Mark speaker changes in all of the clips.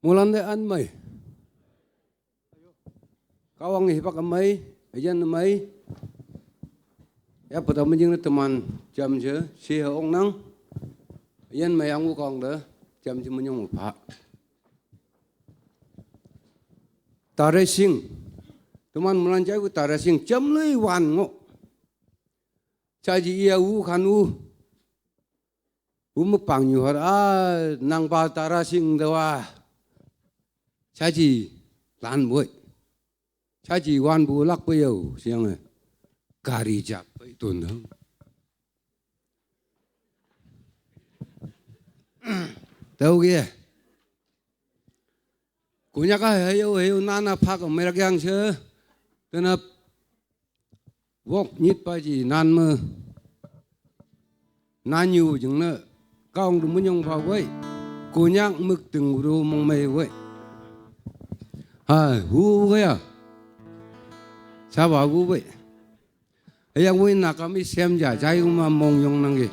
Speaker 1: Mulande an mai. Kawang hipak amai, ajan amai. Ya pada menjing teman jam je, si ong nang. Ajan mai ang ukong dah, jam je menyong upak. Tare sing, teman melanjai ku tare sing jam lei wan ngok. Caji ia u kan u. Umepang yuhar nang ba tara sing dewa. Caji lan buat. Caji wan bu lak bayau siang kari jak itu nang. Tahu ke? Kunya kah hayo nana pak merak yang se, kenap wok nyit paji nan me nanyu jeng ne kaung du munyong pa wei kunyak mực từng ru mong mây wei hu wei sao bảo hu wei yang wei nak kami xem giả trái mà mong yong nang ge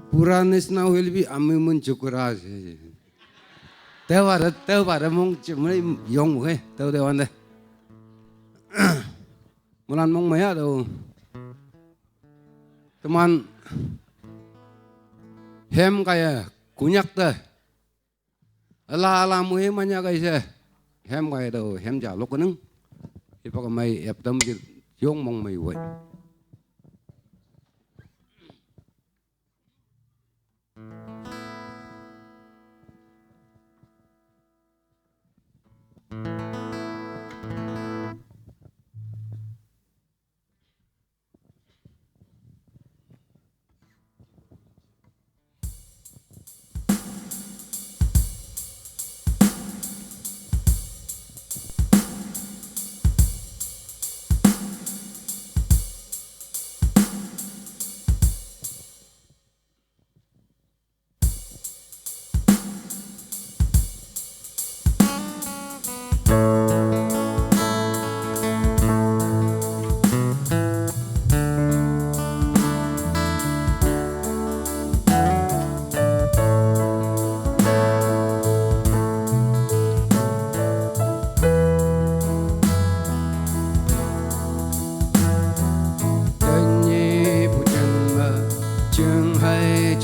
Speaker 1: puranis na helbi ami mun chukura teo bara mong chumai yong wei teo de wan de mulan mong maya đâu teman hem kaya kunyak dah ala muhe manya kaya hem kaya đâu hem giả lúc nưng ipak mai ep tam yong mong mai wei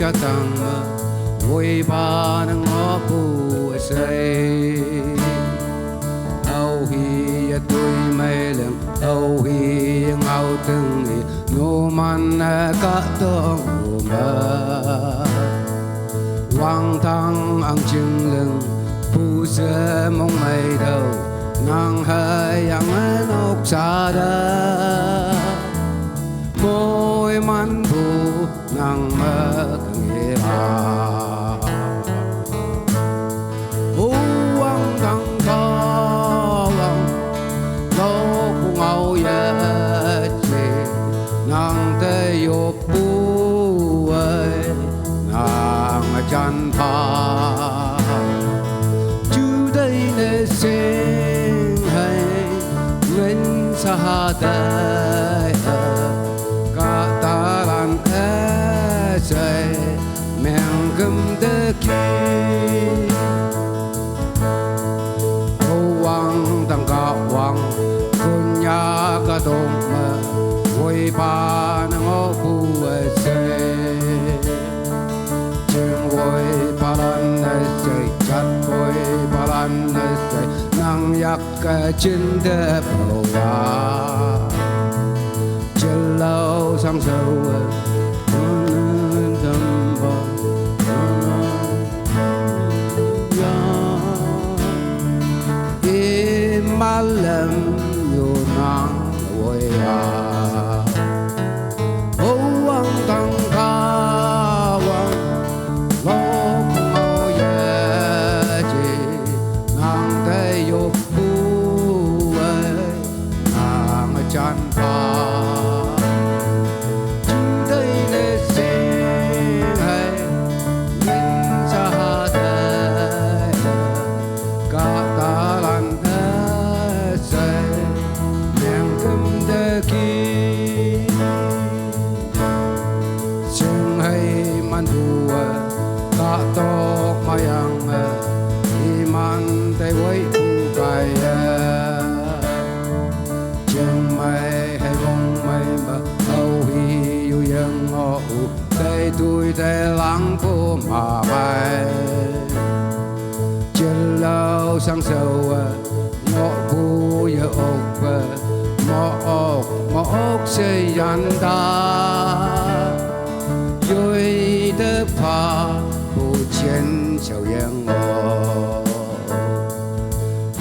Speaker 1: cha tăng vui ba nang ngõ bu say âu hi tuổi mây leng âu hi ngao từng nô man cả tông mà quang thang ang chừng lưng bu sơ mong mây đầu nang hai yang nóc xa đa môi man bu nang mơ nghe uang thang thang lo cũng ngầu ye nang te yo pu ơi nang chan pha chú đây nè sinh hay nguyên sa đây cả ta lan say men gum de ki wang dang ga wang kunya ga dong ma wei ba nang o bu se ching wei ba lan se chat wei ba lan se nang yak ka chin de po ya chil lo sang sâu malam yo nang wei ang tang ka wang lo mo ye ji nang te yo pu nang chan pa chu dai ne se hai min sa dai ka ta lan say sang sầu ngọ bu ya ốc mọ ốc xây yan ta yoi de pa bu qian xiao yan ngọ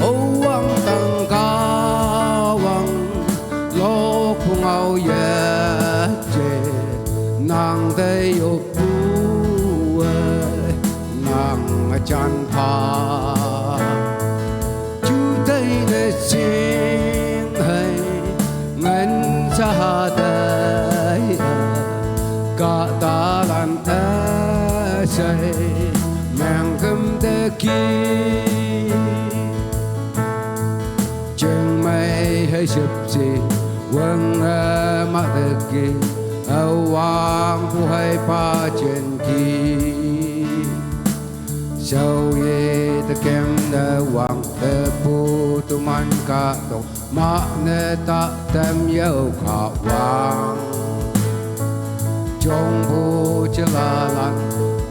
Speaker 1: ô wang tang ca wang lo ku ngao ye je nàng de yo bu nàng chan pa chú đây de xin hay ngân sa đây cả ta lan ta say mang cầm de ki chừng mây hay sụp gì vâng mắt de ki awang buhay pa chen ki sau ye ta kem da wang ta pu tu man ka to ma ne ta tem yêu kha wang trong bu cha la lan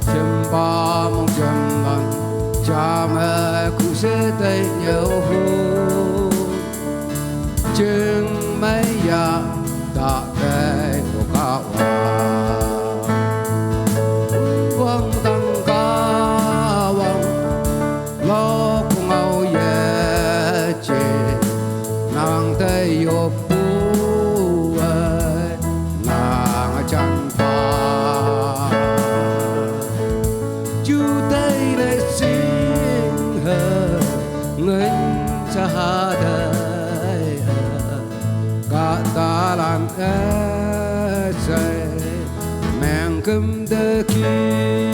Speaker 1: chim ba mong chim lan cha mẹ ku se tay nhau hu chừng mấy ya ta tay của cả vang tăng ca vang lo cùng ngầu ye che nàng tay yo pu nàng chan pa chú tay để xin hờ ngân cha đời cả ta lan say mang cầm de ki